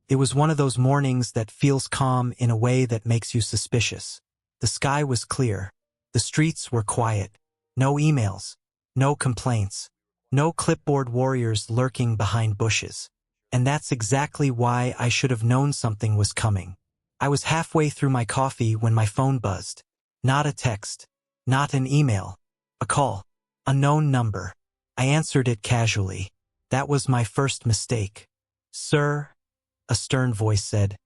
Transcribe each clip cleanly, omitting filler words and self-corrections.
It was one of those mornings that feels calm in a way that makes you suspicious. The sky was clear. The streets were quiet. No emails. No complaints. No clipboard warriors lurking behind bushes. And that's exactly why I should have known something was coming. I was halfway through my coffee when my phone buzzed. Not a text. Not an email. A call. Unknown number. I answered it casually. That was my first mistake. "Sir," a stern voice said,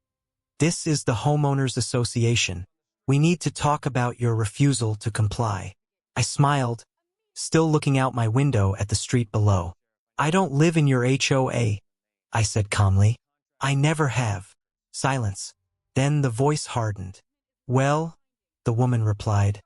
"this is the Homeowners Association. We need to talk about your refusal to comply." I smiled, still looking out my window at the street below. "I don't live in your HOA," I said calmly. "I never have." Silence. Then the voice hardened. "Well," the woman replied,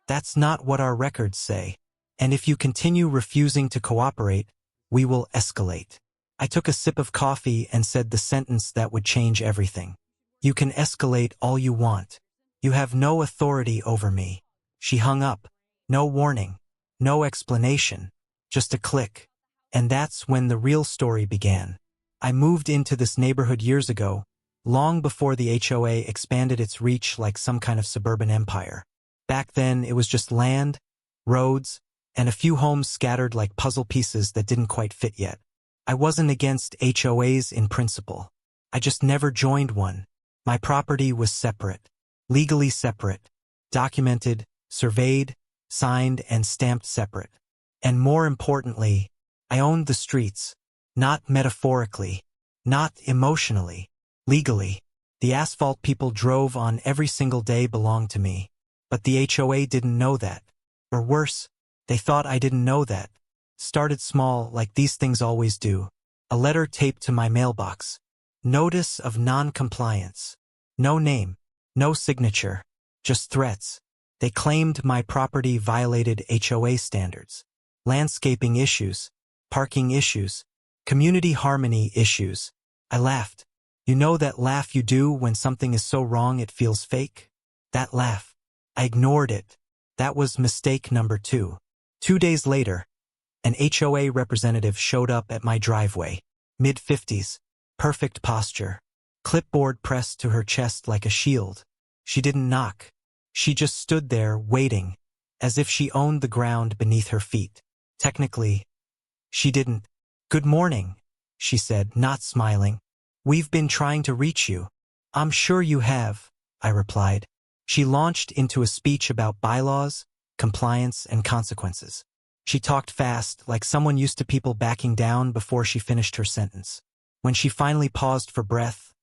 "that's not what our records say. And if you continue refusing to cooperate, we will escalate." I took a sip of coffee and said the sentence that would change everything. "You can escalate all you want. You have no authority over me." She hung up. No warning. No explanation. Just a click. And that's when the real story began. I moved into this neighborhood years ago, long before the HOA expanded its reach like some kind of suburban empire. Back then, it was just land, roads, and a few homes scattered like puzzle pieces that didn't quite fit yet. I wasn't against HOAs in principle. I just never joined one. My property was separate, legally separate, documented, surveyed, signed, and stamped separate. And more importantly, I owned the streets, not metaphorically, not emotionally, legally. The asphalt people drove on every single day belonged to me. But the HOA didn't know that. Or worse, they thought I didn't know that. Started small, like these things always do. A letter taped to my mailbox. Notice of non-compliance. No name, no signature, just threats. They claimed my property violated HOA standards. Landscaping issues, parking issues, community harmony issues. I laughed. You know that laugh you do when something is so wrong it feels fake? That laugh. I ignored it. That was mistake number 2. 2 days later, an HOA representative showed up at my driveway. Mid-50s, perfect posture, clipboard pressed to her chest like a shield. She didn't knock. She just stood there waiting, as if she owned the ground beneath her feet. Technically, she didn't. "Good morning," she said, not smiling. "We've been trying to reach you." "I'm sure you have," I replied. She launched into a speech about bylaws, compliance, and consequences. She talked fast, like someone used to people backing down before she finished her sentence. When she finally paused for breath,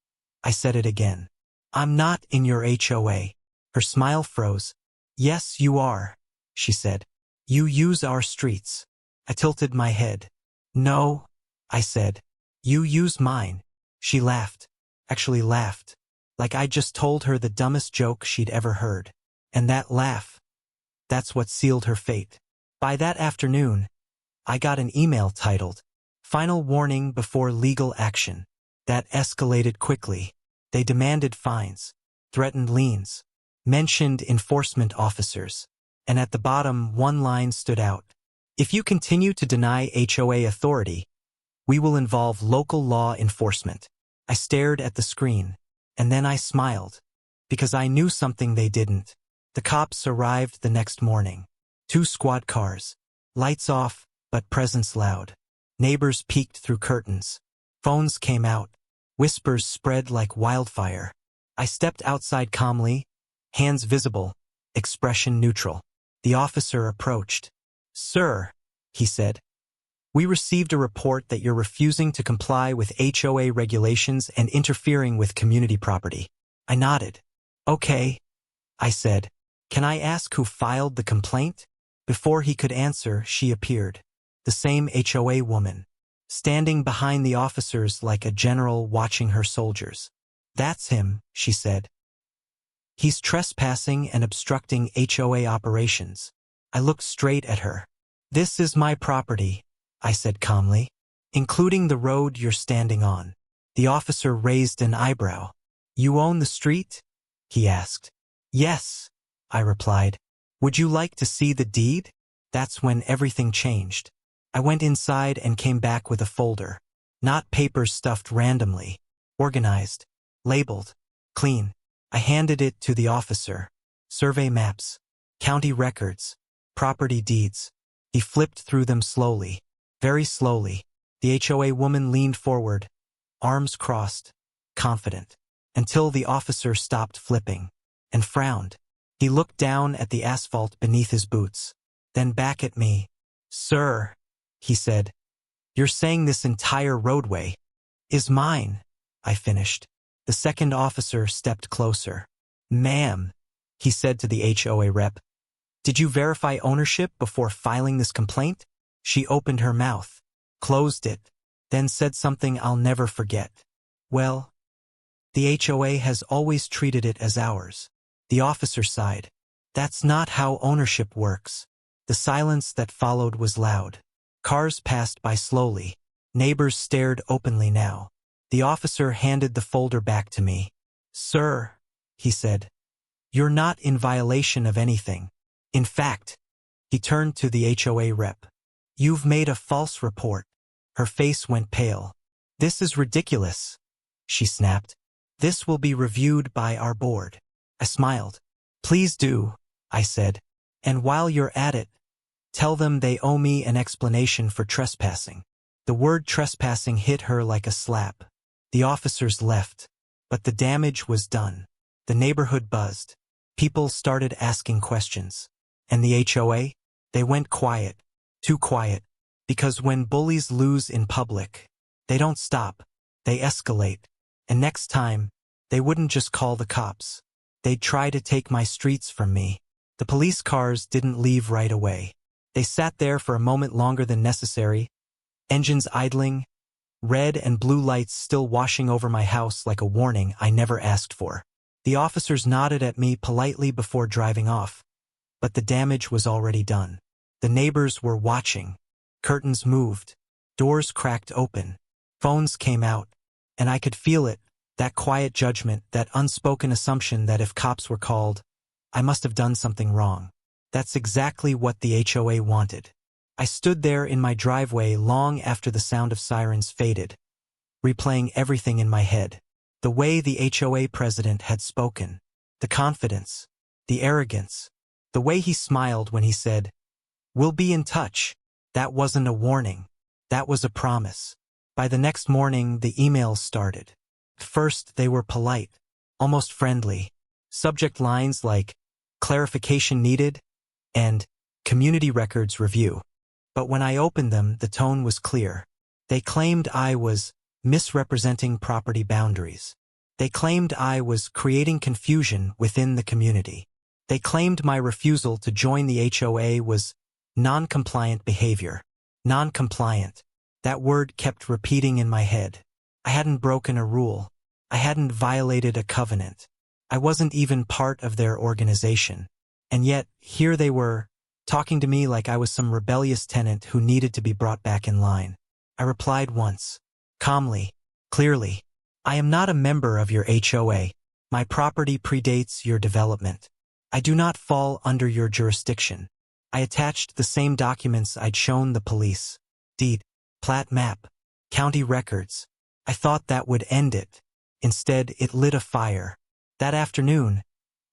I said it again. "I'm not in your HOA." Her smile froze. "Yes, you are," she said. "You use our streets." I tilted my head. "No," I said. "You use mine." She laughed. Actually laughed. Like I just told her the dumbest joke she'd ever heard. And that laugh, that's what sealed her fate. By that afternoon, I got an email titled, "Final Warning Before Legal Action." That escalated quickly. They demanded fines, threatened liens, mentioned enforcement officers. And at the bottom, one line stood out. "If you continue to deny HOA authority, we will involve local law enforcement." I stared at the screen, and then I smiled, because I knew something they didn't. The cops arrived the next morning. 2 squad cars. Lights off, but presence loud. Neighbors peeked through curtains. Phones came out. Whispers spread like wildfire. I stepped outside calmly, hands visible, expression neutral. The officer approached. "Sir," he said, "we received a report that you're refusing to comply with HOA regulations and interfering with community property." I nodded. "Okay," I said. "Can I ask who filed the complaint?" Before he could answer, she appeared. The same HOA woman, standing behind the officers like a general watching her soldiers. "That's him," she said. "He's trespassing and obstructing HOA operations." I looked straight at her. "This is my property," I said calmly, "including the road you're standing on." The officer raised an eyebrow. "You own the street?" he asked. "Yes," I replied. "Would you like to see the deed?" That's when everything changed. I went inside and came back with a folder. Not papers stuffed randomly. Organized. Labeled. Clean. I handed it to the officer. Survey maps. County records. Property deeds. He flipped through them slowly. Very slowly. The HOA woman leaned forward, arms crossed, confident, until the officer stopped flipping and frowned. He looked down at the asphalt beneath his boots, then back at me. "Sir," he said, "you're saying this entire roadway is mine," I finished. The second officer stepped closer. "Ma'am," he said to the HOA rep, "did you verify ownership before filing this complaint?" She opened her mouth, closed it, then said something I'll never forget. "Well, the HOA has always treated it as ours." The officer sighed. "That's not how ownership works." The silence that followed was loud. Cars passed by slowly. Neighbors stared openly now. The officer handed the folder back to me. "Sir," he said, "you're not in violation of anything. In fact," he turned to the HOA rep, "you've made a false report." Her face went pale. "This is ridiculous," she snapped. "This will be reviewed by our board." I smiled. "Please do," I said. "And while you're at it, tell them they owe me an explanation for trespassing." The word trespassing hit her like a slap. The officers left, but the damage was done. The neighborhood buzzed. People started asking questions. And the HOA? They went quiet. Too quiet. Because when bullies lose in public, they don't stop. They escalate. And next time, they wouldn't just call the cops. They'd try to take my streets from me. The police cars didn't leave right away. They sat there for a moment longer than necessary, engines idling, red and blue lights still washing over my house like a warning I never asked for. The officers nodded at me politely before driving off, but the damage was already done. The neighbors were watching. Curtains moved. Doors cracked open. Phones came out, and I could feel it, that quiet judgment, that unspoken assumption that if cops were called, I must have done something wrong. That's exactly what the HOA wanted. I stood there in my driveway long after the sound of sirens faded, replaying everything in my head. The way the HOA president had spoken, the confidence, the arrogance, the way he smiled when he said, "We'll be in touch." That wasn't a warning. That was a promise. By the next morning, the emails started. First, they were polite, almost friendly. Subject lines like, "Clarification needed," and "Community records review." But when I opened them, the tone was clear. They claimed I was misrepresenting property boundaries. They claimed I was creating confusion within the community. They claimed my refusal to join the HOA was non-compliant behavior. Non-compliant. That word kept repeating in my head. I hadn't broken a rule. I hadn't violated a covenant. I wasn't even part of their organization. And yet, here they were, talking to me like I was some rebellious tenant who needed to be brought back in line. I replied once, calmly, clearly, "I am not a member of your HOA. My property predates your development. I do not fall under your jurisdiction." I attached the same documents I'd shown the police. Deed, plat map, county records. I thought that would end it. Instead, it lit a fire. That afternoon,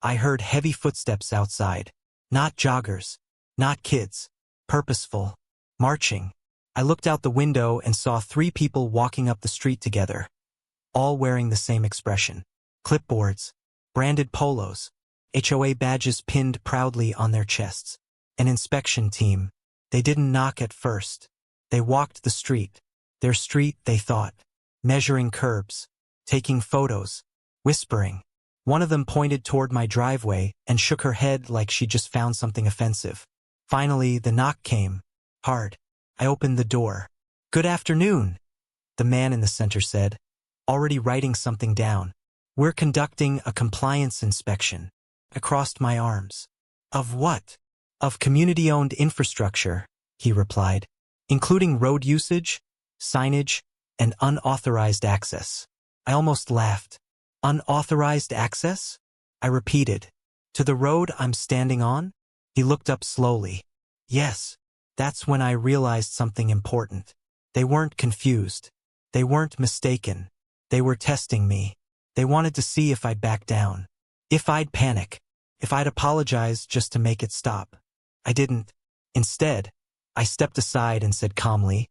I heard heavy footsteps outside. Not joggers. Not kids. Purposeful. Marching. I looked out the window and saw 3 people walking up the street together, all wearing the same expression. Clipboards. Branded polos. HOA badges pinned proudly on their chests. An inspection team. They didn't knock at first. They walked the street. Their street, they thought. Measuring curbs. Taking photos. Whispering. One of them pointed toward my driveway and shook her head like she just found something offensive. Finally, the knock came. Hard. I opened the door. "Good afternoon," the man in the center said, already writing something down. "We're conducting a compliance inspection." I crossed my arms. "Of what?" "Of community-owned infrastructure," he replied, "including road usage, signage, and unauthorized access." I almost laughed. "Unauthorized access?" I repeated. "To the road I'm standing on?" He looked up slowly. "Yes." That's when I realized something important. They weren't confused. They weren't mistaken. They were testing me. They wanted to see if I'd back down. If I'd panic. If I'd apologize just to make it stop. I didn't. Instead, I stepped aside and said calmly,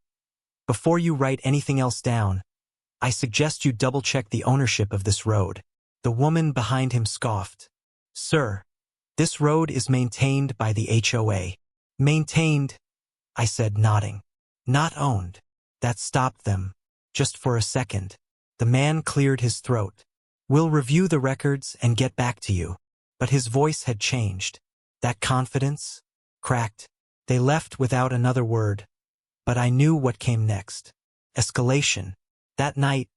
"Before you write anything else down, I suggest you double-check the ownership of this road." The woman behind him scoffed. "Sir, this road is maintained by the HOA. Maintained," I said, nodding. "Not owned." That stopped them. Just for a second. The man cleared his throat. "We'll review the records and get back to you." But his voice had changed. That confidence? Cracked. They left without another word. But I knew what came next. Escalation. That night,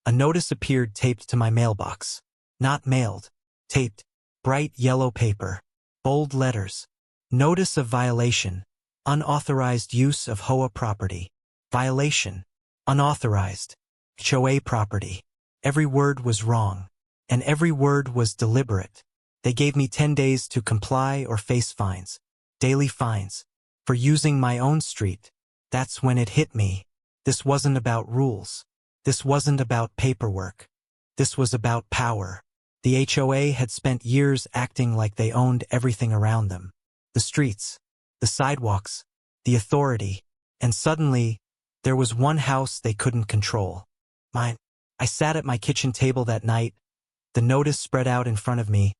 a notice appeared taped to my mailbox. Not mailed. Taped. Bright yellow paper. Bold letters. Notice of violation. Unauthorized use of HOA property. Violation. Unauthorized. HOA property. Every word was wrong. And every word was deliberate. They gave me 10 days to comply or face fines. Daily fines. For using my own street. That's when it hit me. This wasn't about rules. This wasn't about paperwork. This was about power. The HOA had spent years acting like they owned everything around them. The streets. The sidewalks. The authority. And suddenly, there was one house they couldn't control. Mine. I sat at my kitchen table that night, the notice spread out in front of me,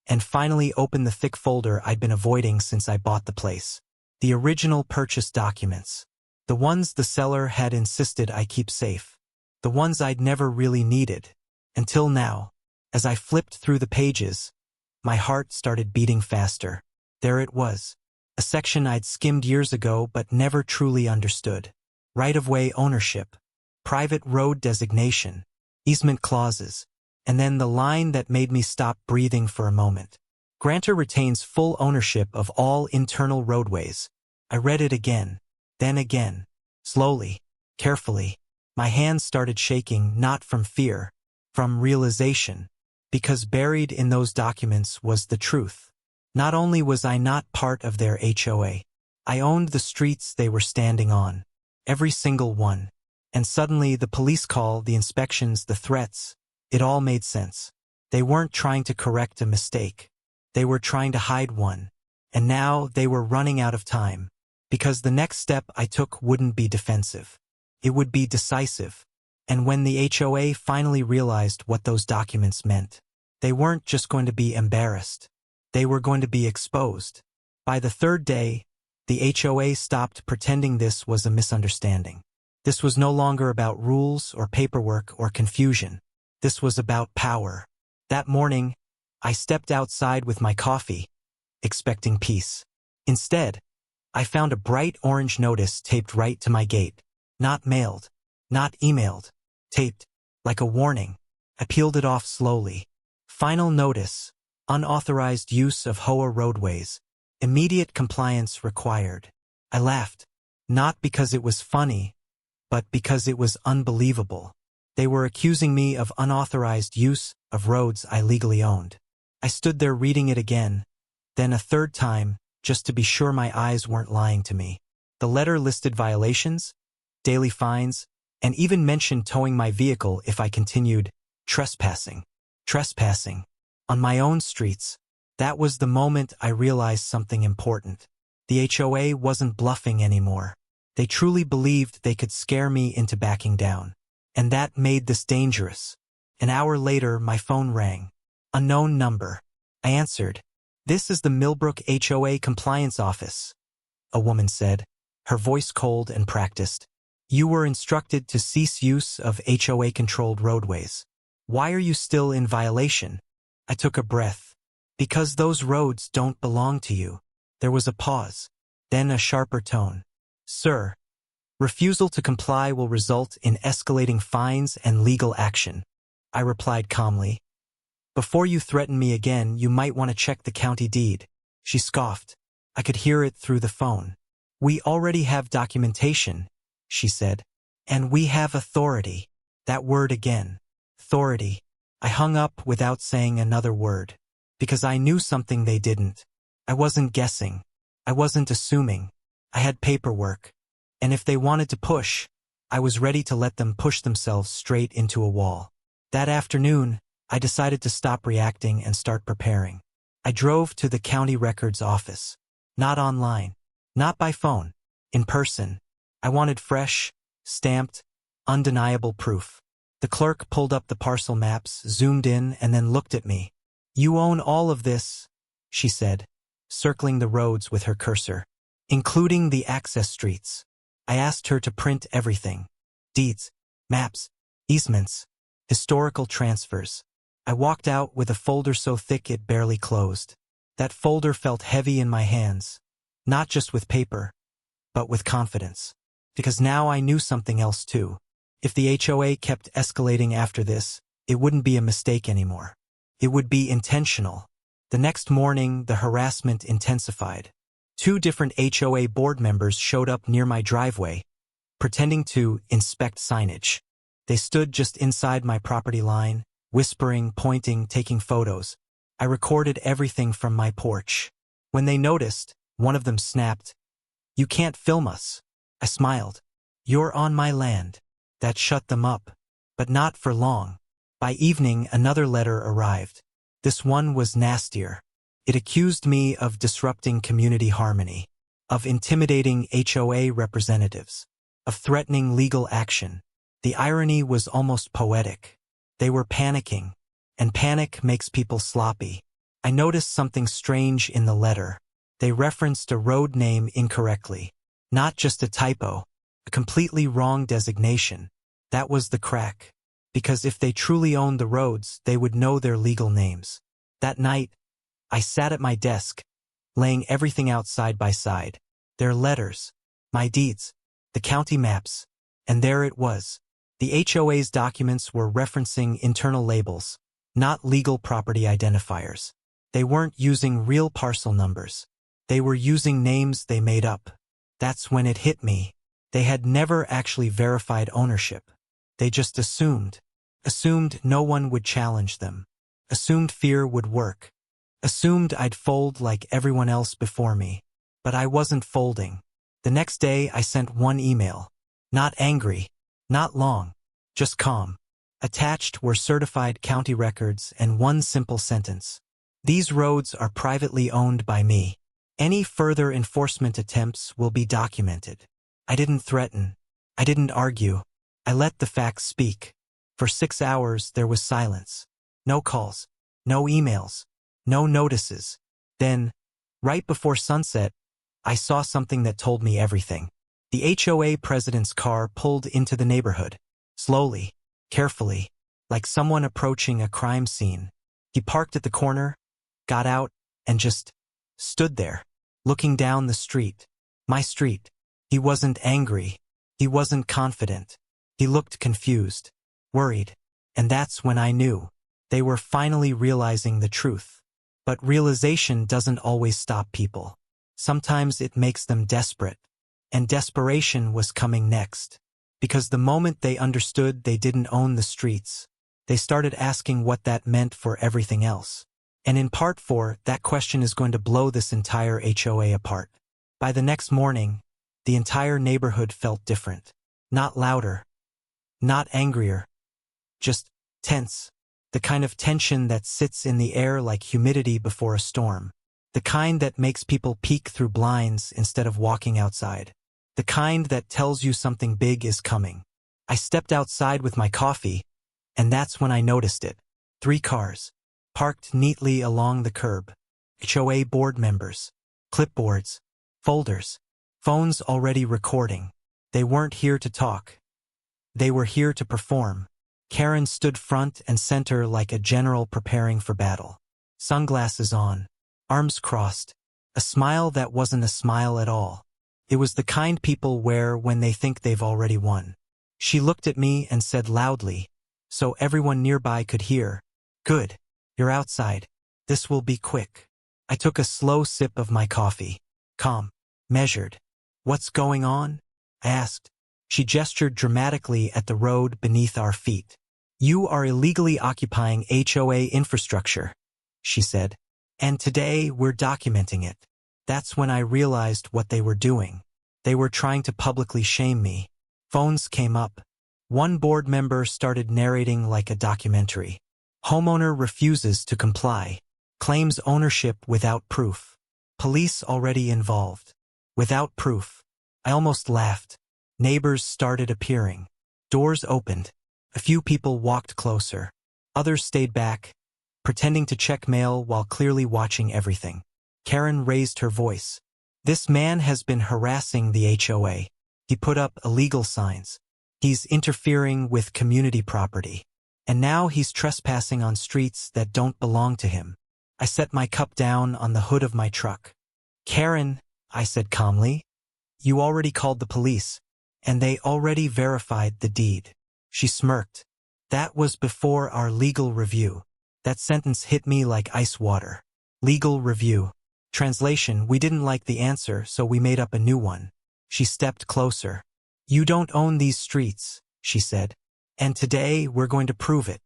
and finally opened the thick folder I'd been avoiding since I bought the place. The original purchase documents. The ones the seller had insisted I keep safe. The ones I'd never really needed. Until now, as I flipped through the pages, my heart started beating faster. There it was. A section I'd skimmed years ago but never truly understood. Right-of-way ownership. Private road designation. Easement clauses. And then the line that made me stop breathing for a moment. Grantor retains full ownership of all internal roadways. I read it again. Then again. Slowly. Carefully. My hands started shaking, not from fear. From realization. Because buried in those documents was the truth. Not only was I not part of their HOA, I owned the streets they were standing on. Every single one. And suddenly the police call, the inspections, the threats, it all made sense. They weren't trying to correct a mistake. They were trying to hide one. And now they were running out of time. Because the next step I took wouldn't be defensive. It would be decisive. And when the HOA finally realized what those documents meant, they weren't just going to be embarrassed. They were going to be exposed. By the third day, the HOA stopped pretending this was a misunderstanding. This was no longer about rules or paperwork or confusion. This was about power. That morning, I stepped outside with my coffee, expecting peace. Instead, I found a bright orange notice taped right to my gate. Not mailed. Not emailed. Taped. Like a warning. I peeled it off slowly. Final notice. Unauthorized use of HOA roadways. Immediate compliance required. I laughed. Not because it was funny, but because it was unbelievable. They were accusing me of unauthorized use of roads I legally owned. I stood there reading it again, then a third time, just to be sure my eyes weren't lying to me. The letter listed violations, daily fines, and even mentioned towing my vehicle if I continued trespassing. Trespassing. On my own streets. That was the moment I realized something important. The HOA wasn't bluffing anymore. They truly believed they could scare me into backing down. And that made this dangerous. An hour later, my phone rang. Unknown number. I answered. "This is the Millbrook HOA Compliance Office," a woman said, her voice cold and practiced. "You were instructed to cease use of HOA-controlled roadways. Why are you still in violation?" I took a breath. "Because those roads don't belong to you." There was a pause, then a sharper tone. "Sir, refusal to comply will result in escalating fines and legal action," I replied calmly. "Before you threaten me again, you might want to check the county deed." She scoffed. I could hear it through the phone. "We already have documentation," she said. "And we have authority." That word again. Authority. I hung up without saying another word. Because I knew something they didn't. I wasn't guessing. I wasn't assuming. I had paperwork. And if they wanted to push, I was ready to let them push themselves straight into a wall. That afternoon, I decided to stop reacting and start preparing. I drove to the county records office. Not online. Not by phone. In person. I wanted fresh, stamped, undeniable proof. The clerk pulled up the parcel maps, zoomed in, and then looked at me. "You own all of this," she said, circling the roads with her cursor, including the access streets. I asked her to print everything. Deeds, maps, easements, historical transfers. I walked out with a folder so thick it barely closed. That folder felt heavy in my hands, not just with paper, but with confidence. Because now I knew something else too. If the HOA kept escalating after this, it wouldn't be a mistake anymore. It would be intentional. The next morning, the harassment intensified. 2 different HOA board members showed up near my driveway, pretending to inspect signage. They stood just inside my property line, whispering, pointing, taking photos. I recorded everything from my porch. When they noticed, one of them snapped, "You can't film us." I smiled. "You're on my land." That shut them up. But not for long. By evening, another letter arrived. This one was nastier. It accused me of disrupting community harmony, of intimidating HOA representatives, of threatening legal action. The irony was almost poetic. They were panicking, and panic makes people sloppy. I noticed something strange in the letter. They referenced a road name incorrectly. Not just a typo, a completely wrong designation. That was the crack. Because if they truly owned the roads, they would know their legal names. That night, I sat at my desk, laying everything out side by side. Their letters, my deeds, the county maps, and there it was. The HOA's documents were referencing internal labels, not legal property identifiers. They weren't using real parcel numbers. They were using names they made up. That's when it hit me. They had never actually verified ownership. They just assumed. Assumed no one would challenge them. Assumed fear would work. Assumed I'd fold like everyone else before me. But I wasn't folding. The next day I sent one email. Not angry. Not long. Just calm. Attached were certified county records and one simple sentence. "These roads are privately owned by me. Any further enforcement attempts will be documented." I didn't threaten. I didn't argue. I let the facts speak. For 6 hours there was silence. No calls. No emails. No notices. Then, right before sunset, I saw something that told me everything. The HOA president's car pulled into the neighborhood. Slowly, carefully, like someone approaching a crime scene. He parked at the corner, got out, and just stood there, looking down the street. My street. He wasn't angry. He wasn't confident. He looked confused, worried. And that's when I knew. They were finally realizing the truth. But realization doesn't always stop people. Sometimes it makes them desperate. And desperation was coming next. Because the moment they understood they didn't own the streets, they started asking what that meant for everything else. And in part 4, that question is going to blow this entire HOA apart. By the next morning, the entire neighborhood felt different. Not louder. Not angrier. Just tense. The kind of tension that sits in the air like humidity before a storm. The kind that makes people peek through blinds instead of walking outside. The kind that tells you something big is coming. I stepped outside with my coffee, and that's when I noticed it. 3 cars, parked neatly along the curb. HOA board members, clipboards, folders, phones already recording. They weren't here to talk. They were here to perform. Karen stood front and center like a general preparing for battle. Sunglasses on, arms crossed, a smile that wasn't a smile at all. It was the kind people wear when they think they've already won. She looked at me and said loudly, so everyone nearby could hear, "Good, you're outside. This will be quick." I took a slow sip of my coffee. Calm, measured. "What's going on?" I asked. She gestured dramatically at the road beneath our feet. "You are illegally occupying HOA infrastructure," she said. "And today we're documenting it." That's when I realized what they were doing. They were trying to publicly shame me. Phones came up. One board member started narrating like a documentary. Homeowner refuses to comply. Claims ownership without proof. Police already involved. Without proof. I almost laughed. Neighbors started appearing. Doors opened. A few people walked closer. Others stayed back, pretending to check mail while clearly watching everything. Karen raised her voice. This man has been harassing the HOA. He put up illegal signs. He's interfering with community property. And now he's trespassing on streets that don't belong to him. I set my cup down on the hood of my truck. Karen, I said calmly, you already called the police, and they already verified the deed. She smirked. That was before our legal review. That sentence hit me like ice water. Legal review. Translation, we didn't like the answer, so we made up a new one. She stepped closer. You don't own these streets, she said. And today we're going to prove it.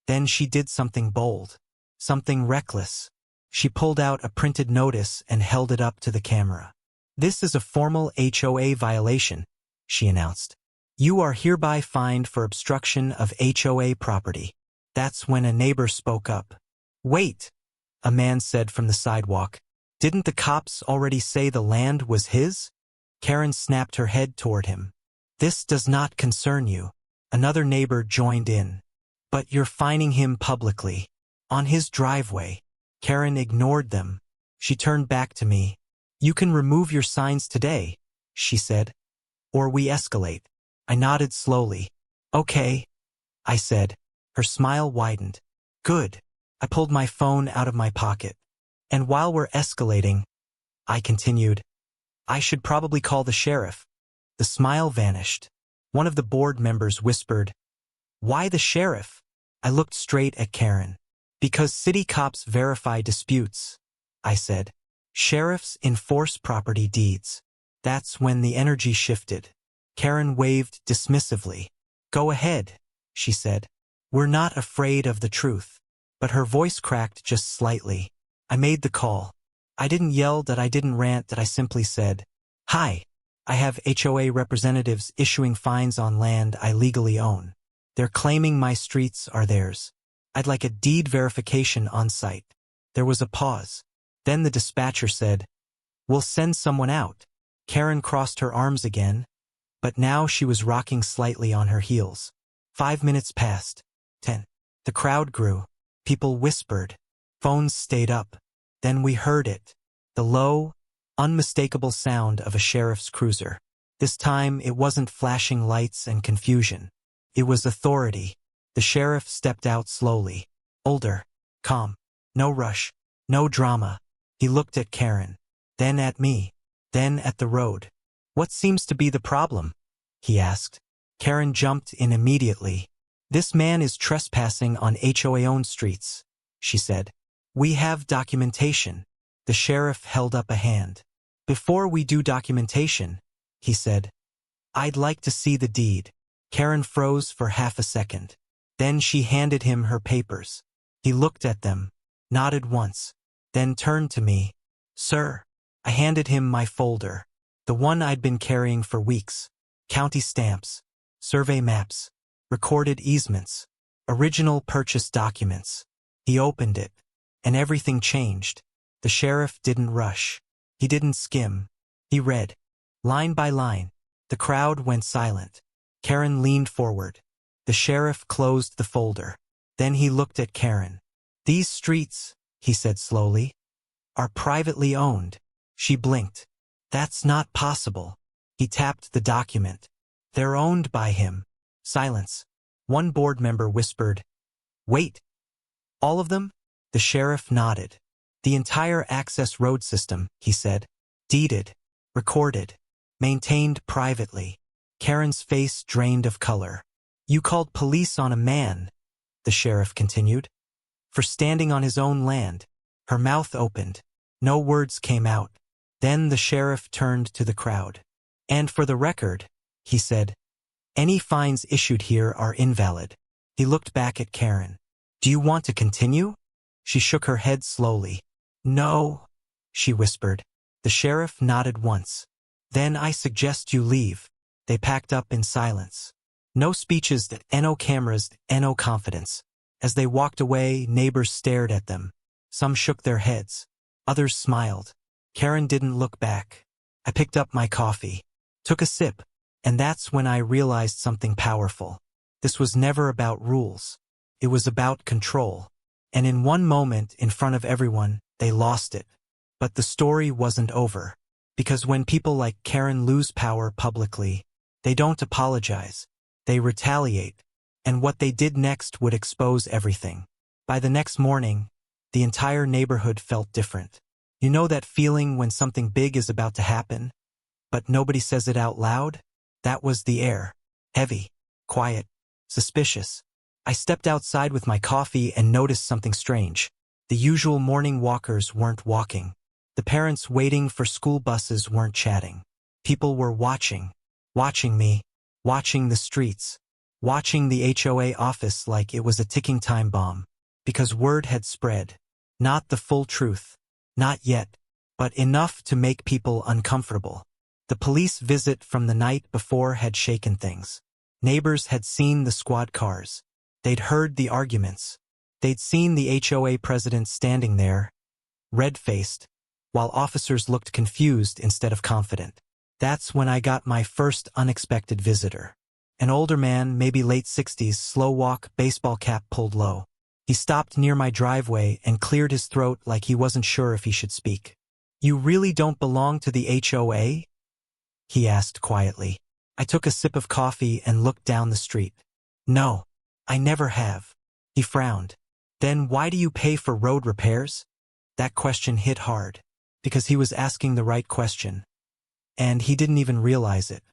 Then she did something bold. Something reckless. She pulled out a printed notice and held it up to the camera. This is a formal HOA violation, she announced. You are hereby fined for obstruction of HOA property. That's when a neighbor spoke up. Wait, a man said from the sidewalk. Didn't the cops already say the land was his? Karen snapped her head toward him. This does not concern you. Another neighbor joined in. But you're fining him publicly. On his driveway. Karen ignored them. She turned back to me. You can remove your signs today, she said. Or we escalate. I nodded slowly. Okay, I said. Her smile widened. Good. I pulled my phone out of my pocket. And while we're escalating, I continued, I should probably call the sheriff. The smile vanished. One of the board members whispered, Why the sheriff? I looked straight at Karen. Because city cops verify disputes, I said. Sheriffs enforce property deeds. That's when the energy shifted. Karen waved dismissively. Go ahead, she said. We're not afraid of the truth. But her voice cracked just slightly. I made the call. I didn't yell that I didn't rant that I simply said, Hi, I have HOA representatives issuing fines on land I legally own. They're claiming my streets are theirs. I'd like a deed verification on site. There was a pause. Then the dispatcher said, We'll send someone out. Karen crossed her arms again, but now she was rocking slightly on her heels. 5 minutes passed. 10. The crowd grew. People whispered. Phones stayed up. Then we heard it. The low, unmistakable sound of a sheriff's cruiser. This time it wasn't flashing lights and confusion. It was authority. The sheriff stepped out slowly. Older. Calm. No rush. No drama. He looked at Karen. Then at me. Then at the road. What seems to be the problem? He asked. Karen jumped in immediately. This man is trespassing on HOA-owned streets, she said. We have documentation. The sheriff held up a hand. Before we do documentation, he said, I'd like to see the deed. Karen froze for half a second. Then she handed him her papers. He looked at them, nodded once, then turned to me. Sir. I handed him my folder. The one I'd been carrying for weeks. County stamps, survey maps, recorded easements, original purchase documents. He opened it, and everything changed. The sheriff didn't rush. He didn't skim. He read, line by line. The crowd went silent. Karen leaned forward. The sheriff closed the folder. Then he looked at Karen. These streets, he said slowly, are privately owned. She blinked. That's not possible. He tapped the document. They're owned by him. Silence. One board member whispered, Wait. All of them? The sheriff nodded. The entire access road system, he said. Deeded. Recorded. Maintained privately. Karen's face drained of color. You called police on a man, the sheriff continued, for standing on his own land. Her mouth opened. No words came out. Then the sheriff turned to the crowd. And for the record, he said, any fines issued here are invalid. He looked back at Karen. Do you want to continue? She shook her head slowly. No, she whispered. The sheriff nodded once. Then I suggest you leave. They packed up in silence. No speeches, no cameras, no confidence. As they walked away, neighbors stared at them. Some shook their heads. Others smiled. Karen didn't look back. I picked up my coffee, took a sip, and that's when I realized something powerful. This was never about rules. It was about control. And in one moment, in front of everyone, they lost it. But the story wasn't over. Because when people like Karen lose power publicly, they don't apologize. They retaliate. And what they did next would expose everything. By the next morning, the entire neighborhood felt different. You know that feeling when something big is about to happen, but nobody says it out loud? That was the air. Heavy, quiet, suspicious. I stepped outside with my coffee and noticed something strange. The usual morning walkers weren't walking. The parents waiting for school buses weren't chatting. People were watching me, watching the streets, watching the HOA office like it was a ticking time bomb. Because word had spread. Not the full truth. Not yet. But enough to make people uncomfortable. The police visit from the night before had shaken things. Neighbors had seen the squad cars. They'd heard the arguments. They'd seen the HOA president standing there, red-faced, while officers looked confused instead of confident. That's when I got my first unexpected visitor. An older man, maybe late 60s, slow walk, baseball cap pulled low. He stopped near my driveway and cleared his throat like he wasn't sure if he should speak. "You really don't belong to the HOA?" he asked quietly. I took a sip of coffee and looked down the street. "No, I never have." He frowned. "Then why do you pay for road repairs?" That question hit hard. Because he was asking the right question. And he didn't even realize it.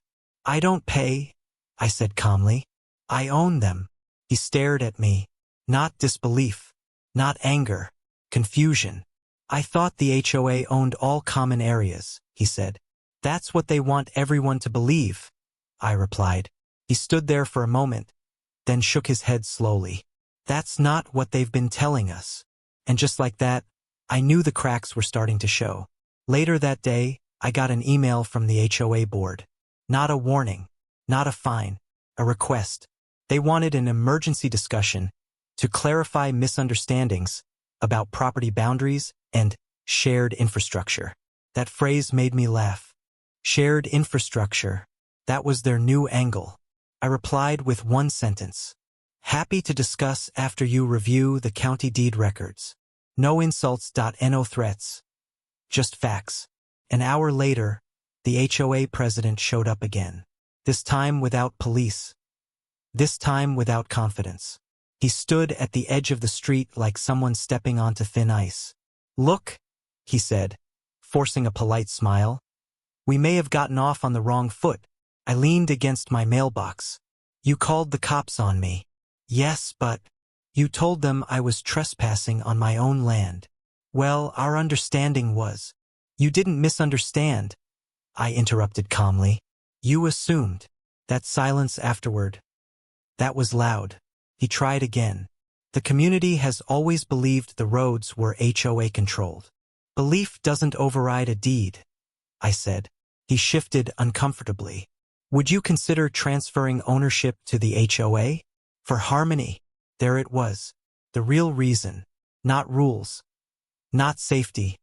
"I don't pay," I said calmly. "I own them." He stared at me. Not disbelief. Not anger. Confusion. "I thought the HOA owned all common areas," he said. "That's what they want everyone to believe," I replied. He stood there for a moment, then shook his head slowly. "That's not what they've been telling us." And just like that, I knew the cracks were starting to show. Later that day, I got an email from the HOA board. Not a warning, not a fine, a request. They wanted an emergency discussion to clarify misunderstandings about property boundaries and shared infrastructure. That phrase made me laugh. Shared infrastructure. That was their new angle. I replied with one sentence. "Happy to discuss after you review the county deed records. No insults. No threats. Just facts." An hour later, the HOA president showed up again. This time without police. This time without confidence. He stood at the edge of the street like someone stepping onto thin ice. "Look," he said, forcing a polite smile. "We may have gotten off on the wrong foot." I leaned against my mailbox. "You called the cops on me." "Yes, but..." "You told them I was trespassing on my own land." "Well, our understanding was..." "You didn't misunderstand," I interrupted calmly. "You assumed." That silence afterward. That was loud. He tried again. "The community has always believed the roads were HOA controlled." "Belief doesn't override a deed," I said. He shifted uncomfortably. "Would you consider transferring ownership to the HOA? For harmony?" There it was. The real reason. Not rules. Not safety.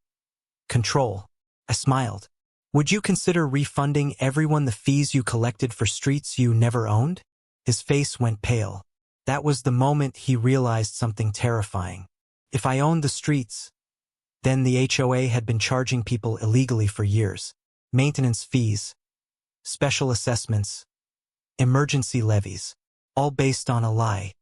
Control. I smiled. "Would you consider refunding everyone the fees you collected for streets you never owned?" His face went pale. That was the moment he realized something terrifying. If I owned the streets, then the HOA had been charging people illegally for years. Maintenance fees, special assessments, emergency levies, all based on a lie.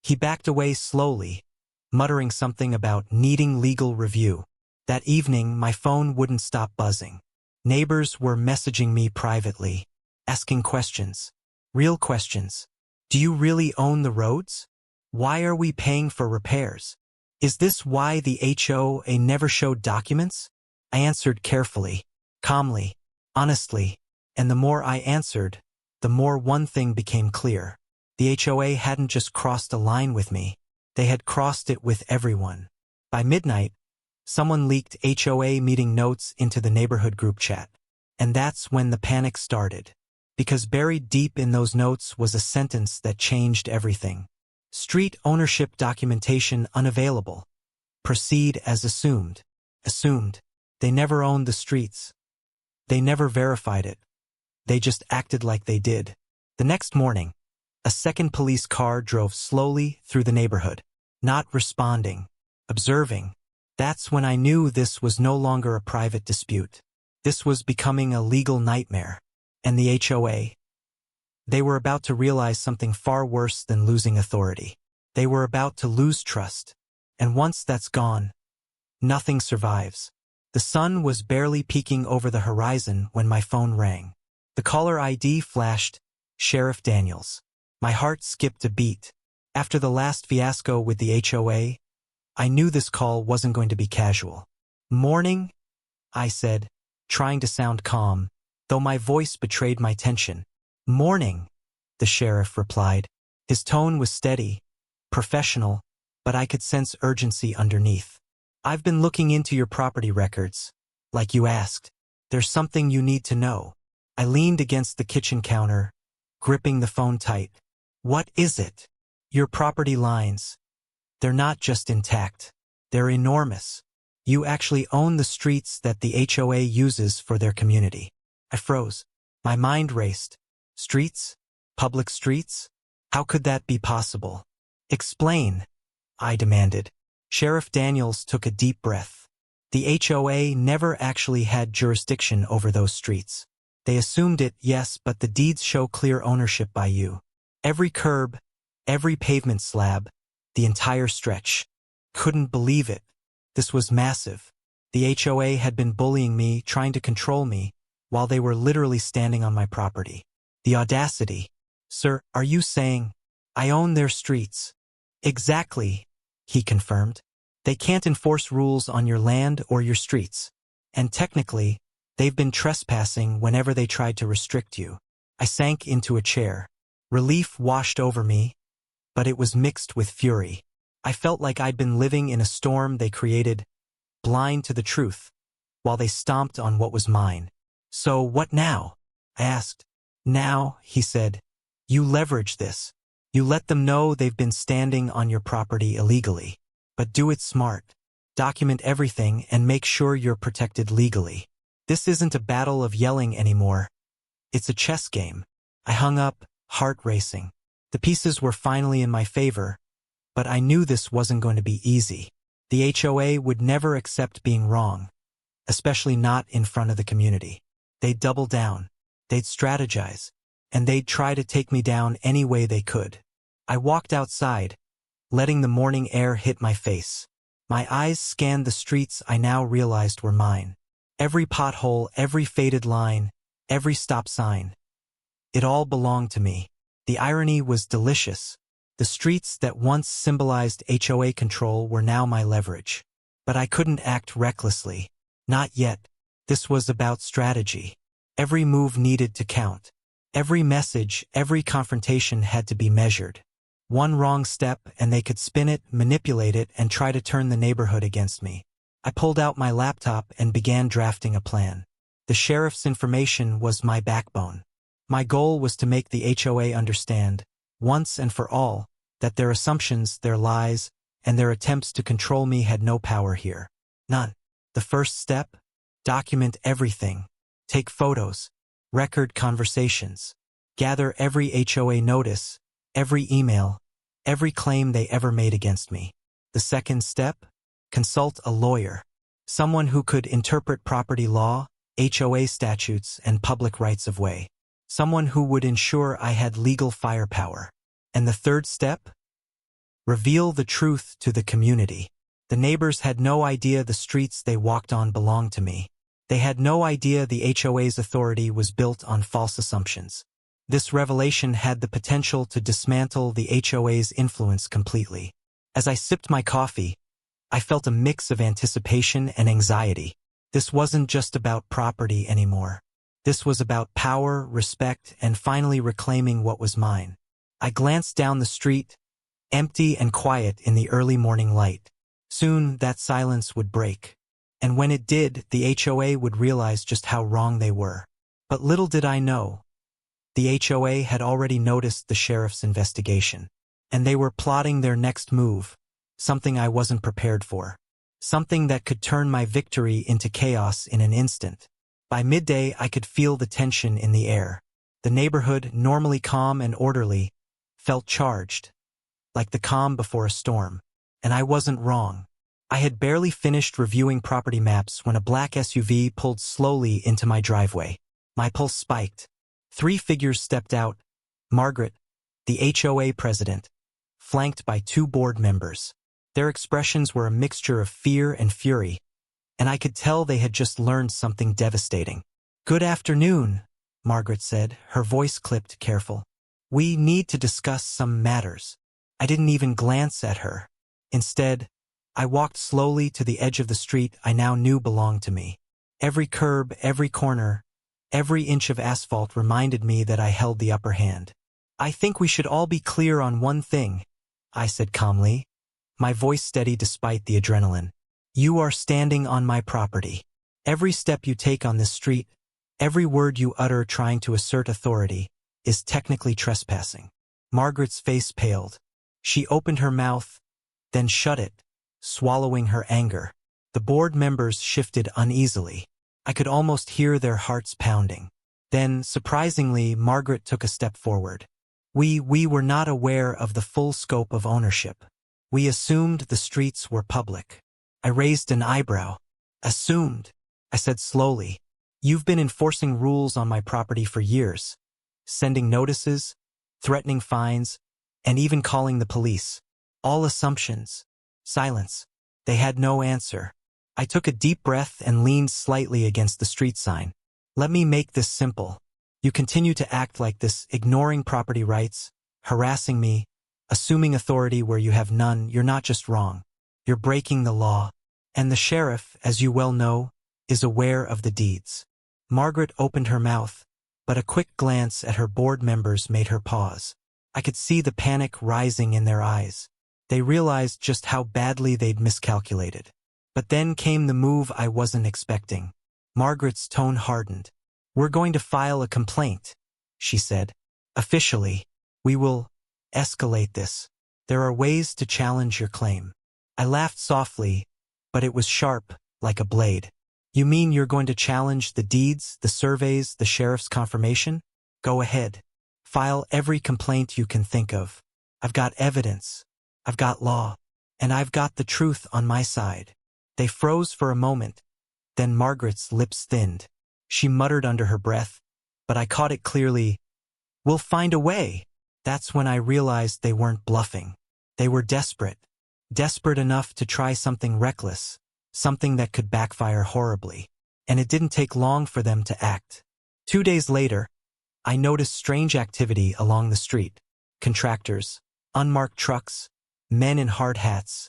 He backed away slowly, muttering something about needing legal review. That evening, my phone wouldn't stop buzzing. Neighbors were messaging me privately, asking questions. Real questions. "Do you really own the roads? Why are we paying for repairs? Is this why the HOA never showed documents?" I answered carefully, calmly, honestly, and the more I answered, the more one thing became clear. The HOA hadn't just crossed a line with me. They had crossed it with everyone. By midnight, someone leaked HOA meeting notes into the neighborhood group chat. And that's when the panic started. because buried deep in those notes was a sentence that changed everything. Street ownership documentation unavailable. Proceed as assumed. Assumed. They never owned the streets. They never verified it. They just acted like they did. The next morning, a second police car drove slowly through the neighborhood, not responding, observing. That's when I knew this was no longer a private dispute. This was becoming a legal nightmare. And the HOA? They were about to realize something far worse than losing authority. They were about to lose trust. And once that's gone, nothing survives. The sun was barely peeking over the horizon when my phone rang. The caller ID flashed, Sheriff Daniels. My heart skipped a beat. After the last fiasco with the HOA, I knew this call wasn't going to be casual. Morning, I said, trying to sound calm, though my voice betrayed my tension. Morning, the sheriff replied. His tone was steady, professional, but I could sense urgency underneath. I've been looking into your property records, like you asked. There's something you need to know. I leaned against the kitchen counter, gripping the phone tight. What is it? Your property lines. They're not just intact. They're enormous. You actually own the streets that the HOA uses for their community. I froze. My mind raced. Streets? Public streets? How could that be possible? Explain, I demanded. Sheriff Daniels took a deep breath. The HOA never actually had jurisdiction over those streets. They assumed it, yes, but the deeds show clear ownership by you. Every curb, every pavement slab, the entire stretch. Couldn't believe it. This was massive. The HOA had been bullying me, trying to control me, while they were literally standing on my property. The audacity. Sir, are you saying I own their streets? Exactly, he confirmed. They can't enforce rules on your land or your streets. And technically, they've been trespassing whenever they tried to restrict you. I sank into a chair. Relief washed over me, but it was mixed with fury. I felt like I'd been living in a storm they created, blind to the truth, while they stomped on what was mine. So what now? I asked. Now, he said, you leverage this. You let them know they've been standing on your property illegally. But do it smart. Document everything and make sure you're protected legally. This isn't a battle of yelling anymore. It's a chess game. I hung up, heart racing. The pieces were finally in my favor, but I knew this wasn't going to be easy. The HOA would never accept being wrong, especially not in front of the community. They'd double down, they'd strategize, and they'd try to take me down any way they could. I walked outside, letting the morning air hit my face. My eyes scanned the streets I now realized were mine. Every pothole, every faded line, every stop sign. It all belonged to me. The irony was delicious. The streets that once symbolized HOA control were now my leverage. But I couldn't act recklessly. Not yet. This was about strategy. Every move needed to count. Every message, every confrontation had to be measured. One wrong step and they could spin it, manipulate it, and try to turn the neighborhood against me. I pulled out my laptop and began drafting a plan. The sheriff's information was my backbone. My goal was to make the HOA understand, once and for all, that their assumptions, their lies, and their attempts to control me had no power here. None. The first step? Document everything. Take photos. Record conversations. Gather every HOA notice, every email, every claim they ever made against me. The second step? Consult a lawyer. Someone who could interpret property law, HOA statutes, and public rights of way. Someone who would ensure I had legal firepower. And the third step? Reveal the truth to the community. The neighbors had no idea the streets they walked on belonged to me. They had no idea the HOA's authority was built on false assumptions. This revelation had the potential to dismantle the HOA's influence completely. As I sipped my coffee, I felt a mix of anticipation and anxiety. This wasn't just about property anymore. This was about power, respect, and finally reclaiming what was mine. I glanced down the street, empty and quiet in the early morning light. Soon that silence would break. And when it did, the HOA would realize just how wrong they were. But little did I know, The HOA had already noticed the sheriff's investigation, and they were plotting their next move, something I wasn't prepared for. Something that could turn my victory into chaos in an instant. By midday, I could feel the tension in the air. The neighborhood, normally calm and orderly, felt charged, like the calm before a storm. And I wasn't wrong. I had barely finished reviewing property maps when a black SUV pulled slowly into my driveway. My pulse spiked. 3 figures stepped out. Margaret, the HOA president, flanked by 2 board members. Their expressions were a mixture of fear and fury, and I could tell they had just learned something devastating. "Good afternoon," Margaret said, her voice clipped careful. "We need to discuss some matters." I didn't even glance at her. Instead, I walked slowly to the edge of the street I now knew belonged to me. Every curb, every corner, every inch of asphalt reminded me that I held the upper hand. "I think we should all be clear on one thing," I said calmly, my voice steady despite the adrenaline. "You are standing on my property. Every step you take on this street, every word you utter trying to assert authority, is technically trespassing." Margaret's face paled. She opened her mouth, then shut it, swallowing her anger. The board members shifted uneasily. I could almost hear their hearts pounding. Then, surprisingly, Margaret took a step forward. We were not aware of the full scope of ownership. We assumed the streets were public." I raised an eyebrow. "Assumed," I said slowly. "You've been enforcing rules on my property for years, sending notices, threatening fines, and even calling the police. All assumptions." Silence. They had no answer. I took a deep breath and leaned slightly against the street sign. "Let me make this simple. You continue to act like this, ignoring property rights, harassing me, assuming authority where you have none. You're not just wrong. You're breaking the law. And the sheriff, as you well know, is aware of the deeds." Margaret opened her mouth, but a quick glance at her board members made her pause. I could see the panic rising in their eyes. They realized just how badly they'd miscalculated. But then came the move I wasn't expecting. Margaret's tone hardened. "We're going to file a complaint," she said. "Officially. We will escalate this. There are ways to challenge your claim." I laughed softly, but it was sharp, like a blade. "You mean you're going to challenge the deeds, the surveys, the sheriff's confirmation? Go ahead. File every complaint you can think of. I've got evidence. I've got law. And I've got the truth on my side." They froze for a moment. Then Margaret's lips thinned. She muttered under her breath, but I caught it clearly. "We'll find a way." That's when I realized they weren't bluffing. They were desperate. Desperate enough to try something reckless, something that could backfire horribly. And it didn't take long for them to act. 2 days later, I noticed strange activity along the street. Contractors, unmarked trucks, men in hard hats,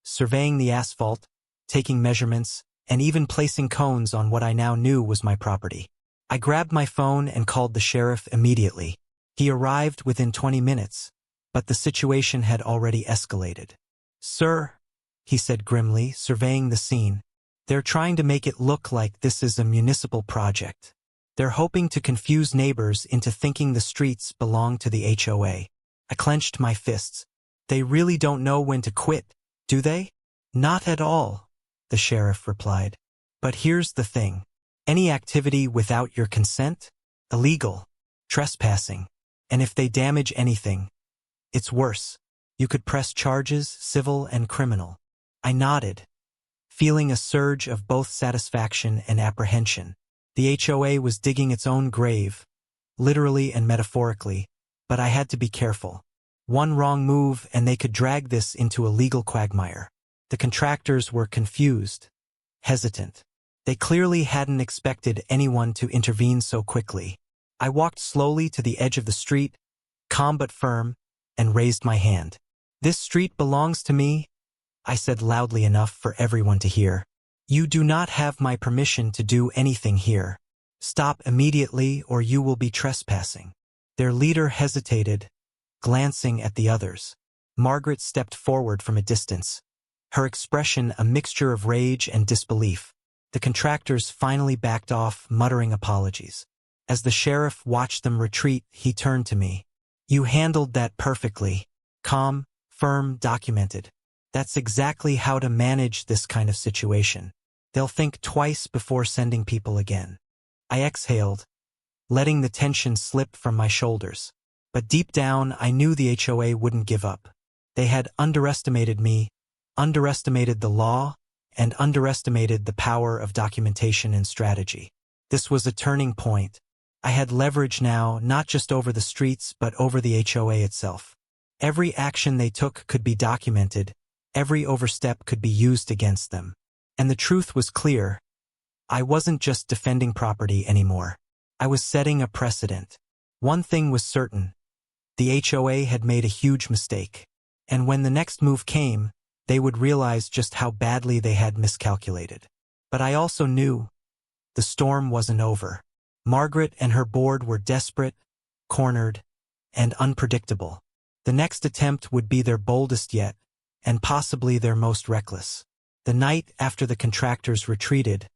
surveying the asphalt, taking measurements, and even placing cones on what I now knew was my property. I grabbed my phone and called the sheriff immediately. He arrived within 20 minutes, but the situation had already escalated. "Sir," he said grimly, surveying the scene, "they're trying to make it look like this is a municipal project. They're hoping to confuse neighbors into thinking the streets belong to the HOA." I clenched my fists. "They really don't know when to quit, do they?" "Not at all," the sheriff replied. "But here's the thing. Any activity without your consent? Illegal. Trespassing. And if they damage anything, it's worse. You could press charges, civil and criminal." I nodded, feeling a surge of both satisfaction and apprehension. The HOA was digging its own grave, literally and metaphorically, but I had to be careful. One wrong move and they could drag this into a legal quagmire. The contractors were confused, hesitant. They clearly hadn't expected anyone to intervene so quickly. I walked slowly to the edge of the street, calm but firm, and raised my hand. "This street belongs to me," I said loudly enough for everyone to hear. "You do not have my permission to do anything here. Stop immediately or you will be trespassing." Their leader hesitated, glancing at the others. Margaret stepped forward from a distance, her expression a mixture of rage and disbelief. The contractors finally backed off, muttering apologies. As the sheriff watched them retreat, he turned to me. "You handled that perfectly. Calm, firm, documented. That's exactly how to manage this kind of situation. They'll think twice before sending people again." I exhaled, letting the tension slip from my shoulders. But deep down, I knew the HOA wouldn't give up. They had underestimated me, underestimated the law, and underestimated the power of documentation and strategy. This was a turning point. I had leverage now, not just over the streets, but over the HOA itself. Every action they took could be documented, every overstep could be used against them. And the truth was clear. I wasn't just defending property anymore. I was setting a precedent. One thing was certain. The HOA had made a huge mistake. And when the next move came, they would realize just how badly they had miscalculated. But I also knew the storm wasn't over. Margaret and her board were desperate, cornered, and unpredictable. The next attempt would be their boldest yet, and possibly their most reckless. The night after the contractors retreated,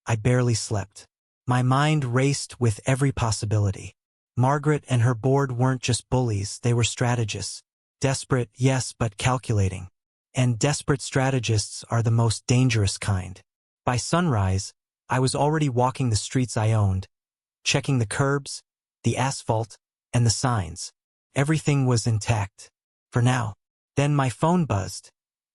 I barely slept. My mind raced with every possibility. Margaret and her board weren't just bullies, they were strategists. Desperate, yes, but calculating. And desperate strategists are the most dangerous kind. By sunrise, I was already walking the streets I owned, checking the curbs, the asphalt, and the signs. Everything was intact. For now. Then my phone buzzed.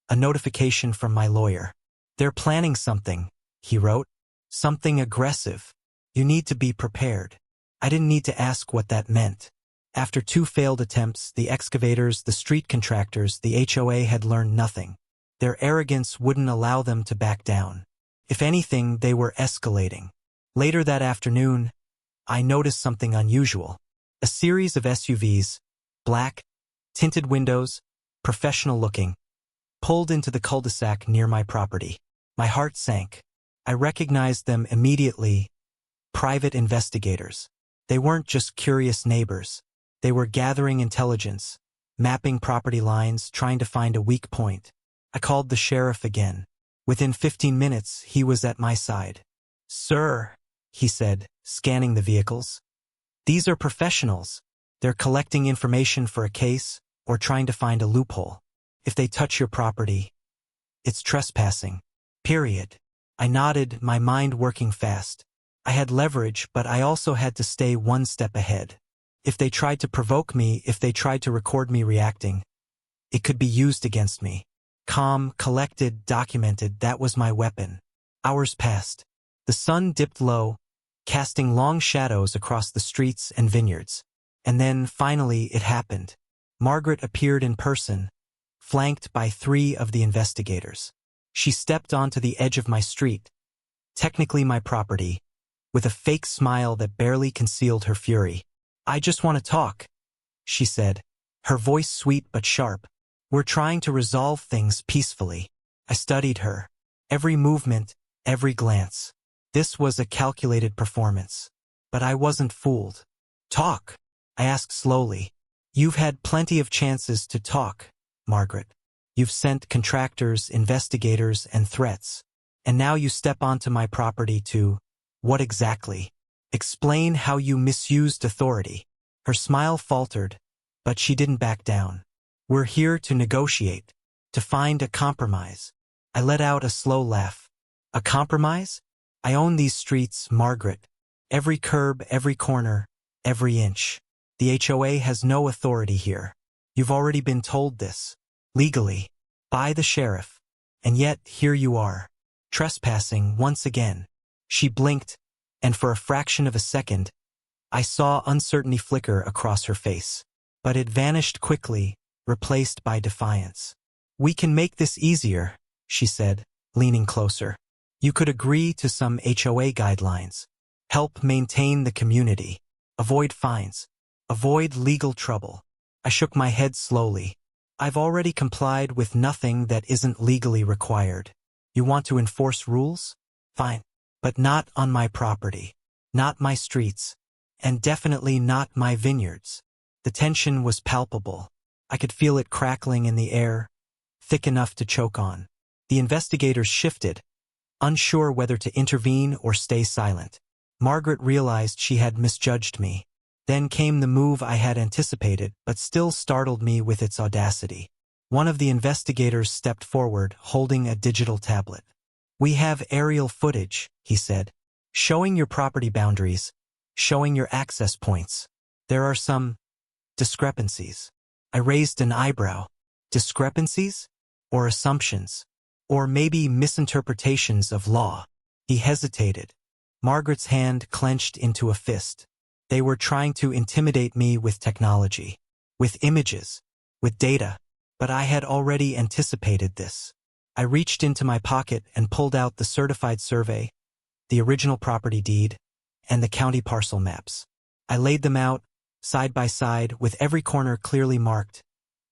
A notification from my lawyer. "They're planning something," he wrote. "Something aggressive. You need to be prepared." I didn't need to ask what that meant. After 2 failed attempts, the excavators, the street contractors, the HOA had learned nothing. Their arrogance wouldn't allow them to back down. If anything, they were escalating. Later that afternoon, I noticed something unusual. A series of SUVs, black, tinted windows, professional looking, pulled into the cul-de-sac near my property. My heart sank. I recognized them immediately. Private investigators. They weren't just curious neighbors. They were gathering intelligence, mapping property lines, trying to find a weak point. I called the sheriff again. Within 15 minutes, he was at my side. "Sir," he said, scanning the vehicles. "These are professionals. They're collecting information for a case or trying to find a loophole. If they touch your property, it's trespassing. Period." I nodded, my mind working fast. I had leverage, but I also had to stay one step ahead. If they tried to provoke me, if they tried to record me reacting, it could be used against me. Calm, collected, documented, that was my weapon. Hours passed. The sun dipped low, casting long shadows across the streets and vineyards. And then, finally, it happened. Margaret appeared in person, flanked by 3 of the investigators. She stepped onto the edge of my street, technically my property, with a fake smile that barely concealed her fury. "I just want to talk," she said, her voice sweet but sharp. "We're trying to resolve things peacefully." I studied her. Every movement, every glance. This was a calculated performance. But I wasn't fooled. "Talk," I asked slowly. "You've had plenty of chances to talk, Margaret. You've sent contractors, investigators, and threats. And now you step onto my property to... what exactly? Explain how you misused authority." Her smile faltered, but she didn't back down. "We're here to negotiate, to find a compromise." I let out a slow laugh. "A compromise? I own these streets, Margaret. Every curb, every corner, every inch. The HOA has no authority here. You've already been told this. Legally. By the sheriff. And yet, here you are. Trespassing once again." She blinked, and for a fraction of a second, I saw uncertainty flicker across her face. But it vanished quickly, replaced by defiance. "We can make this easier," she said, leaning closer. "You could agree to some HOA guidelines. Help maintain the community. Avoid fines. Avoid legal trouble." I shook my head slowly. "I've already complied with nothing that isn't legally required. You want to enforce rules? Fine. But not on my property. Not my streets. And definitely not my vineyards." The tension was palpable. I could feel it crackling in the air, thick enough to choke on. The investigators shifted, unsure whether to intervene or stay silent. Margaret realized she had misjudged me. Then came the move I had anticipated, but still startled me with its audacity. One of the investigators stepped forward, holding a digital tablet. "We have aerial footage," he said, "showing your property boundaries, showing your access points. There are some discrepancies." I raised an eyebrow. Discrepancies? Or assumptions? Or maybe misinterpretations of law? He hesitated. Margaret's hand clenched into a fist. They were trying to intimidate me with technology, with images, with data, but I had already anticipated this. I reached into my pocket and pulled out the certified survey, the original property deed, and the county parcel maps. I laid them out, side by side, with every corner clearly marked,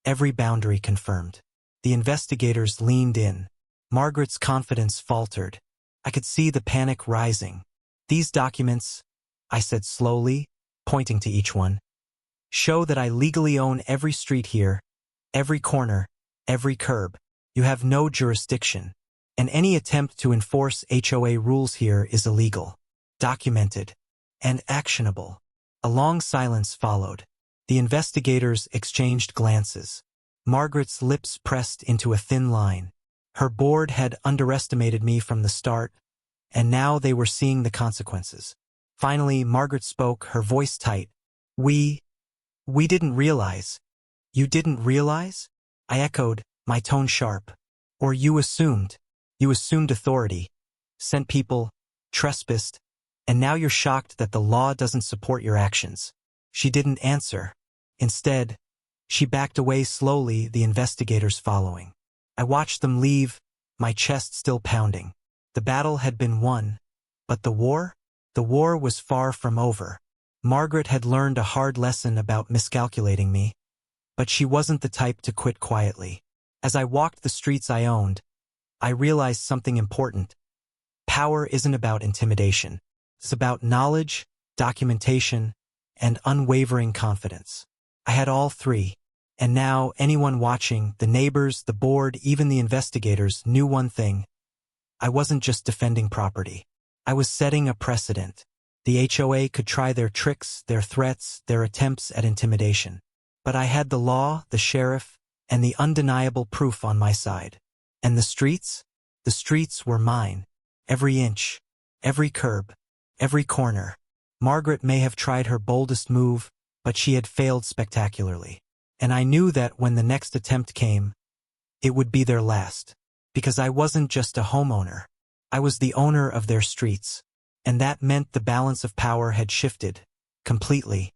every boundary confirmed. The investigators leaned in. Margaret's confidence faltered. I could see the panic rising. "These documents," I said slowly, pointing to each one, "show that I legally own every street here, every corner, every curb. You have no jurisdiction, and any attempt to enforce HOA rules here is illegal, documented, and actionable." A long silence followed. The investigators exchanged glances. Margaret's lips pressed into a thin line. Her board had underestimated me from the start, and now they were seeing the consequences. Finally, Margaret spoke, her voice tight. We didn't realize." "You didn't realize?" I echoed, my tone sharp. "Or you assumed. You assumed authority, sent people, trespassed, and now you're shocked that the law doesn't support your actions." She didn't answer. Instead, she backed away slowly, the investigators following. I watched them leave, my chest still pounding. The battle had been won, but the war? The war was far from over. Margaret had learned a hard lesson about miscalculating me, but she wasn't the type to quit quietly. As I walked the streets I owned, I realized something important. Power isn't about intimidation. It's about knowledge, documentation, and unwavering confidence. I had all three, and now anyone watching, the neighbors, the board, even the investigators, knew one thing. I wasn't just defending property. I was setting a precedent. The HOA could try their tricks, their threats, their attempts at intimidation. But I had the law, the sheriff, and the undeniable proof on my side. And the streets? The streets were mine. Every inch, every curb, every corner. Margaret may have tried her boldest move, but she had failed spectacularly. And I knew that when the next attempt came, it would be their last. Because I wasn't just a homeowner. I was the owner of their streets. And that meant the balance of power had shifted, completely.